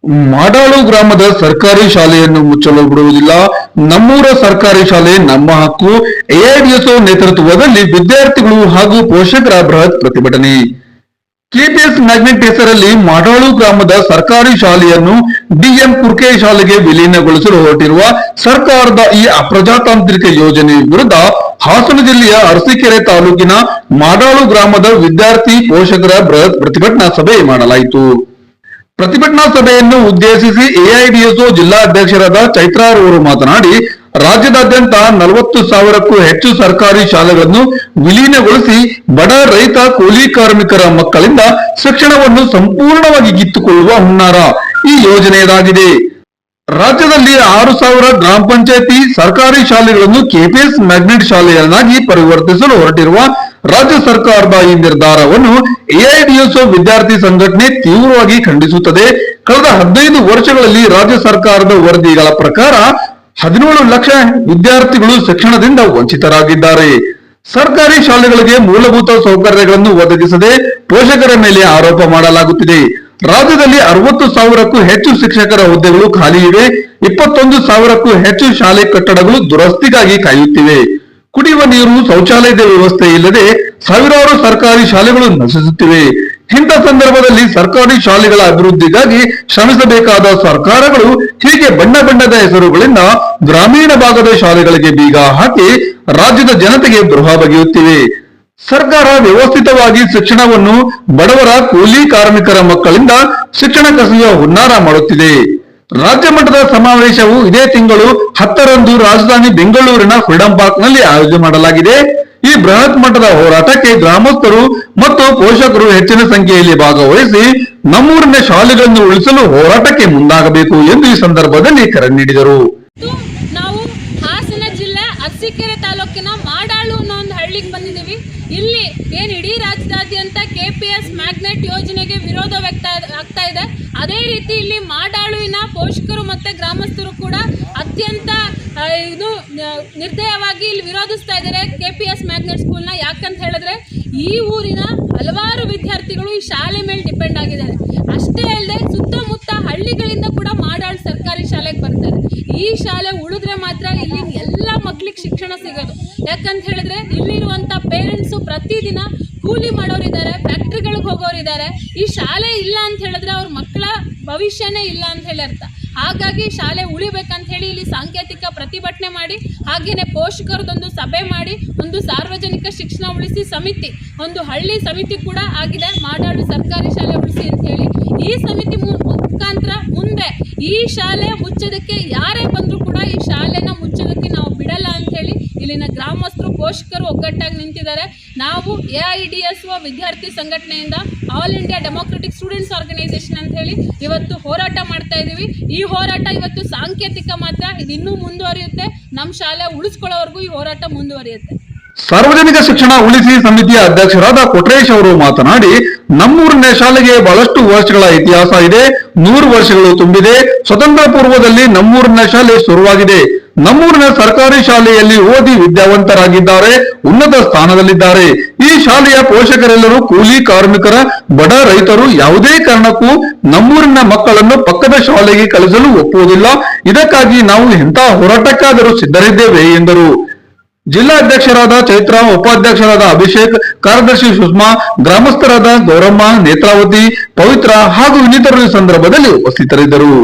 ಮಾಡಾಳು ಗ್ರಾಮದ ಸರ್ಕಾರಿ ಶಾಲೆಯನ್ನು ಮುಚ್ಚಲು ಬಿಡುವುದಿಲ್ಲ. ನಮ್ಮೂರ ಸರ್ಕಾರಿ ಶಾಲೆ ನಮ್ಮ ಹಕ್ಕು. ಎಐಡಿಎಸ್ಒ ನೇತೃತ್ವದಲ್ಲಿ ವಿದ್ಯಾರ್ಥಿಗಳು ಹಾಗೂ ಪೋಷಕರ ಬೃಹತ್ ಪ್ರತಿಭಟನೆ. ಕೆಪಿಎಸ್ ಮ್ಯಾಗ್ನೆಟ್ ಹೆಸರಲ್ಲಿ ಮಾಡಾಳು ಗ್ರಾಮದ ಸರ್ಕಾರಿ ಶಾಲೆಯನ್ನು ಡಿಎಂ ಕುರ್ಕೆ ಶಾಲೆಗೆ ವಿಲೀನಗೊಳಿಸಲು ಹೊರಟಿರುವ ಸರ್ಕಾರದ ಈ ಅಪ್ರಜಾತಾಂತ್ರಿಕ ಯೋಜನೆ ವಿರುದ್ಧ ಹಾಸನ ಜಿಲ್ಲೆಯ ಅರಸೀಕೆರೆ ತಾಲೂಕಿನ ಮಾಡಾಳು ಗ್ರಾಮದ ವಿದ್ಯಾರ್ಥಿ ಪೋಷಕರ ಬೃಹತ್ ಪ್ರತಿಭಟನಾ ಸಭೆ ಮಾಡಲಾಯಿತು. ಪ್ರತಿಭಟನಾ ಸಭೆಯನ್ನು ಉದ್ದೇಶಿಸಿ ಎಐಡಿಎಸ್ಒ ಜಿಲ್ಲಾಧ್ಯಕ್ಷರಾದ ಚೈತ್ರಾರವರು ಮಾತನಾಡಿ, ರಾಜ್ಯದಾದ್ಯಂತ 40,000ಕ್ಕೂ ಹೆಚ್ಚು ಸರ್ಕಾರಿ ಶಾಲೆಗಳನ್ನು ವಿಲೀನಗೊಳಿಸಿ ಬಡ ರೈತ ಕೂಲಿ ಕಾರ್ಮಿಕರ ಮಕ್ಕಳಿಂದ ಶಿಕ್ಷಣವನ್ನು ಸಂಪೂರ್ಣವಾಗಿ ಕಿತ್ತುಕೊಳ್ಳುವ ಹುನ್ನಾರ ಈ ಯೋಜನೆಯದಾಗಿದೆ. ರಾಜ್ಯದಲ್ಲಿ 6,000 ಗ್ರಾಮ ಪಂಚಾಯತಿ ಸರ್ಕಾರಿ ಶಾಲೆಗಳನ್ನು ಕೆಪಿಎಸ್ ಮ್ಯಾಗ್ನೆಟ್ ಶಾಲೆಯನ್ನಾಗಿ ಪರಿವರ್ತಿಸಲು ಹೊರಟಿರುವ ರಾಜ್ಯ ಸರ್ಕಾರದ ಈ ನಿರ್ಧಾರವನ್ನು ಎಐಡಿಎಸ್ಒ ವಿದ್ಯಾರ್ಥಿ ಸಂಘಟನೆ ತೀವ್ರವಾಗಿ ಖಂಡಿಸುತ್ತದೆ. ಕಳೆದ 15 ವರ್ಷಗಳಲ್ಲಿ ರಾಜ್ಯ ಸರ್ಕಾರದ ವರದಿಗಳ ಪ್ರಕಾರ 17 ಲಕ್ಷ ವಿದ್ಯಾರ್ಥಿಗಳು ಶಿಕ್ಷಣದಿಂದ ವಂಚಿತರಾಗಿದ್ದಾರೆ. ಸರ್ಕಾರಿ ಶಾಲೆಗಳಿಗೆ ಮೂಲಭೂತ ಸೌಕರ್ಯಗಳನ್ನು ಒದಗಿಸದೆ ಪೋಷಕರ ಮೇಲೆ ಆರೋಪ ಮಾಡಲಾಗುತ್ತಿದೆ. ರಾಜ್ಯದಲ್ಲಿ 60,000ಕ್ಕೂ ಹೆಚ್ಚು ಶಿಕ್ಷಕರ ಹುದ್ದೆಗಳು ಖಾಲಿ ಇವೆ. 21,000ಕ್ಕೂ ಹೆಚ್ಚು ಶಾಲೆ ಕಟ್ಟಡಗಳು ದುರಸ್ತಿಗಾಗಿ ಕಾಯುತ್ತಿವೆ. ಕುಡಿಯುವ ನೀರು, ಶೌಚಾಲಯದ ವ್ಯವಸ್ಥೆ ಇಲ್ಲದೆ ಸಾವಿರಾರು ಸರ್ಕಾರಿ ಶಾಲೆಗಳು ನಶಿಸುತ್ತಿವೆ. ಇಂಥ ಸಂದರ್ಭದಲ್ಲಿ ಸರ್ಕಾರಿ ಶಾಲೆಗಳ ಅಭಿವೃದ್ಧಿಗಾಗಿ ಶ್ರಮಿಸಬೇಕಾದ ಸರ್ಕಾರಗಳು ಹೀಗೆ ಬಣ್ಣ ಬಣ್ಣದ ಹೆಸರುಗಳಿಂದ ಗ್ರಾಮೀಣ ಭಾಗದ ಶಾಲೆಗಳಿಗೆ ಬೀಗ ಹಾಕಿ ರಾಜ್ಯದ ಜನತೆಗೆ ದ್ರೋಹ ಬಗೆಯುತ್ತಿವೆ. ಸರ್ಕಾರ ವ್ಯವಸ್ಥಿತವಾಗಿ ಶಿಕ್ಷಣವನ್ನು ಬಡವರ ಕೂಲಿ ಕಾರ್ಮಿಕರ ಮಕ್ಕಳಿಂದ ಶಿಕ್ಷಣ ಕಸಿಯುವ ಹುನ್ನಾರ ಮಾಡುತ್ತಿದೆ. ರಾಜ್ಯ ಮಟ್ಟದ ಸಮಾವೇಶವು ಇದೇ ತಿಂಗಳು 10ರಂದು ರಾಜಧಾನಿ ಬೆಂಗಳೂರಿನ ಫ್ರೀಡಂ ಪಾರ್ಕ್ ನಲ್ಲಿ ಆಯೋಜನೆ ಮಾಡಲಾಗಿದೆ. ಈ ಬೃಹತ್ ಮಟ್ಟದ ಹೋರಾಟಕ್ಕೆ ಗ್ರಾಮಸ್ಥರು ಮತ್ತು ಪೋಷಕರು ಹೆಚ್ಚಿನ ಸಂಖ್ಯೆಯಲ್ಲಿ ಭಾಗವಹಿಸಿ ನಮ್ಮೂರಿನ ಶಾಲೆಗಳನ್ನು ಉಳಿಸಲು ಹೋರಾಟಕ್ಕೆ ಮುಂದಾಗಬೇಕು ಎಂದು ಈ ಸಂದರ್ಭದಲ್ಲಿ ಕರೆ ನೀಡಿದರು. ನಾವು ಹಾಸನ ಜಿಲ್ಲೆ ಅರಸೀಕೆರೆ ತಾಲೂಕಿನ ಮಾಡಾಳು ಅನ್ನೋ ಒಂದು ಹಳ್ಳಿಗೆ ಬಂದಿದ್ದೀವಿ. ಇಲ್ಲಿ ಏನು ಇಡೀ ರಾಜ್ಯದಾದ್ಯಂತ ಕೆಪಿಎಸ್ ಮ್ಯಾಗ್ನೆಟ್ ಯೋಜನೆಗೆ ವಿರೋಧ ವ್ಯಕ್ತ ಆಗ್ತಾ ಇದೆ. ಅದೇ ರೀತಿ ಇಲ್ಲಿ ಮಾಡಾಳುವಿನ ಪೋಷಕರು ಮತ್ತೆ ಗ್ರಾಮಸ್ಥರು ಕೂಡ ಅತ್ಯಂತ ನಿರ್ದಯವಾಗಿ ಇಲ್ಲಿ ವಿರೋಧಿಸ್ತಾ ಇದ್ದಾರೆ ಕೆಪಿಎಸ್ ಮ್ಯಾಗ್ನೆಟ್ ಸ್ಕೂಲ್ನ. ಯಾಕಂತ ಹೇಳಿದ್ರೆ ಈ ಊರಿನ ಹಲವಾರು ವಿದ್ಯಾರ್ಥಿಗಳು ಈ ಶಾಲೆ ಮೇಲೆ ಡಿಪೆಂಡ್ ಆಗಿದ್ದಾರೆ. ಅಷ್ಟೇ ಅಲ್ಲದೆ ಸುತ್ತಮುತ್ತ ಹಳ್ಳಿಗಳಿಂದ ಕೂಡ ಮಾಡಾಳು ಸರ್ಕಾರಿ ಶಾಲೆಗೆ ಬರ್ತಾರೆ. ಈ ಶಾಲೆ ಉಳಿದ್ರೆ ಮಾತ್ರ ಇಲ್ಲಿ ಎಲ್ಲ ಮಕ್ಳಿಗೆ ಶಿಕ್ಷಣ ಸಿಗೋದು. ಯಾಕಂತ ಹೇಳಿದ್ರೆ ಇಲ್ಲಿರುವಂತ ಪೇರೆಂಟ್ಸು ಪ್ರತಿದಿನ ಕೂಲಿ ಮಾಡೋರಿದ್ದಾರೆ, ಫ್ಯಾಕ್ಟ್ರಿಗಳಿಗೆ ಹೋಗೋರಿದ್ದಾರೆ. ಈ ಶಾಲೆ ಇಲ್ಲ ಅಂತ ಹೇಳಿದ್ರೆ ಅವ್ರ ಮಕ್ಕಳ ಭವಿಷ್ಯನೇ ಇಲ್ಲ ಅಂತ ಹೇಳಿ ಅರ್ಥ. ಹಾಗಾಗಿ ಶಾಲೆ ಉಳಿಬೇಕಂತ ಹೇಳಿ ಇಲ್ಲಿ ಸಾಂಕೇತಿಕ ಪ್ರತಿಭಟನೆ ಮಾಡಿ, ಹಾಗೇನೆ ಪೋಷಕರದೊಂದು ಸಭೆ ಮಾಡಿ, ಒಂದು ಸಾರ್ವಜನಿಕ ಶಿಕ್ಷಣ ಉಳಿಸಿ ಸಮಿತಿ, ಒಂದು ಹಳ್ಳಿ ಸಮಿತಿ ಕೂಡ ಆಗಿದೆ, ಮಾಡಾಳು ಸರ್ಕಾರಿ ಶಾಲೆ ಉಳಿಸಿ ಅಂತ ಹೇಳಿ. ಈ ಸಮಿತಿ ಮುಖಾಂತರ ಮುಂದೆ ಈ ಶಾಲೆ ಮುಚ್ಚೋದಕ್ಕೆ ಯಾರೇ ಬಂದರೂ ಕೂಡ ಈ ಶಾಲೆನ ಮುಚ್ಚೋದಕ್ಕೆ ನಾವು ಬಿಡಲ್ಲ ಅಂತ ಹೇಳಿ ಇಲ್ಲಿನ ಗ್ರಾಮಸ್ಥರು ಪೋಷಕರು ಒಗ್ಗಟ್ಟಾಗಿ ನಿಂತಿದ್ದಾರೆ. ನಾವು ಎಐಡಿಎಸ್ಒ ವಿದ್ಯಾರ್ಥಿ ಸಂಘಟನೆಯಿಂದ all India democratic students organisation ಅಂತ ಹೇಳಿ ಇವತ್ತು ಹೋರಾಟ ಮಾಡ್ತಾ ಇದ್ದೀವಿ. ಈ ಹೋರಾಟ ಇವತ್ತು ಸಾಂಕೇತಿಕ ಮಾತ್ರ, ಇದು ಇನ್ನೂ ಮುಂದುವರಿಯುತ್ತೆ. ನಮ್ಮ ಶಾಲೆ ಉಳಿಸ್ಕೊಳ್ಳೋವರೆಗೂ ಈ ಹೋರಾಟ ಮುಂದುವರಿಯುತ್ತೆ. ಸಾರ್ವಜನಿಕ ಶಿಕ್ಷಣ ಉಳಿಸಿ ಸಮಿತಿಯ ಅಧ್ಯಕ್ಷರಾದ ಕೊಟ್ರೇಶ್ ಅವರು ಮಾತನಾಡಿ, ನಮ್ಮೂರಿನ ಶಾಲೆಗೆ ಬಹಳಷ್ಟು ವರ್ಷಗಳ ಇತಿಹಾಸ ಇದೆ. 100 ವರ್ಷಗಳು ತುಂಬಿದೆ. ಸ್ವತಂತ್ರ ಪೂರ್ವದಲ್ಲಿ ನಮ್ಮೂರಿನ ಶಾಲೆ ಶುರುವಾಗಿದೆ. ನಮ್ಮೂರಿನ ಸರ್ಕಾರಿ ಶಾಲೆಯಲ್ಲಿ ಓದಿ ವಿದ್ಯಾವಂತರಾಗಿದ್ದಾರೆ, ಉನ್ನತ ಸ್ಥಾನದಲ್ಲಿದ್ದಾರೆ. ಈ ಶಾಲೆಯ ಪೋಷಕರೆಲ್ಲರೂ ಕೂಲಿ ಕಾರ್ಮಿಕರ, ಬಡ ರೈತರು. ಯಾವುದೇ ಕಾರಣಕ್ಕೂ ನಮ್ಮೂರಿನ ಮಕ್ಕಳನ್ನು ಪಕ್ಕದ ಶಾಲೆಗೆ ಕಳಿಸಲು ಒಪ್ಪುವುದಿಲ್ಲ. ಇದಕ್ಕಾಗಿ ನಾವು ಎಂಥ ಹೋರಾಟಕ್ಕಾದರೂ ಸಿದ್ಧರಿದ್ದೇವೆ ಎಂದರು. ಜಿಲ್ಲಾಧ್ಯಕ್ಷರಾದ ಚೈತ್ರ, ಉಪಾಧ್ಯಕ್ಷರಾದ ಅಭಿಷೇಕ್, ಕಾರ್ಯದರ್ಶಿ ಸುಷ್ಮಾ, ಗ್ರಾಮಸ್ಥರಾದ ಗೌರಮ್ಮ, ನೇತ್ರಾವತಿ, ಪವಿತ್ರ ಹಾಗೂ ಇನ್ನಿತರರು ಈ ಸಂದರ್ಭದಲ್ಲಿ ಉಪಸ್ಥಿತರಿದ್ದರು.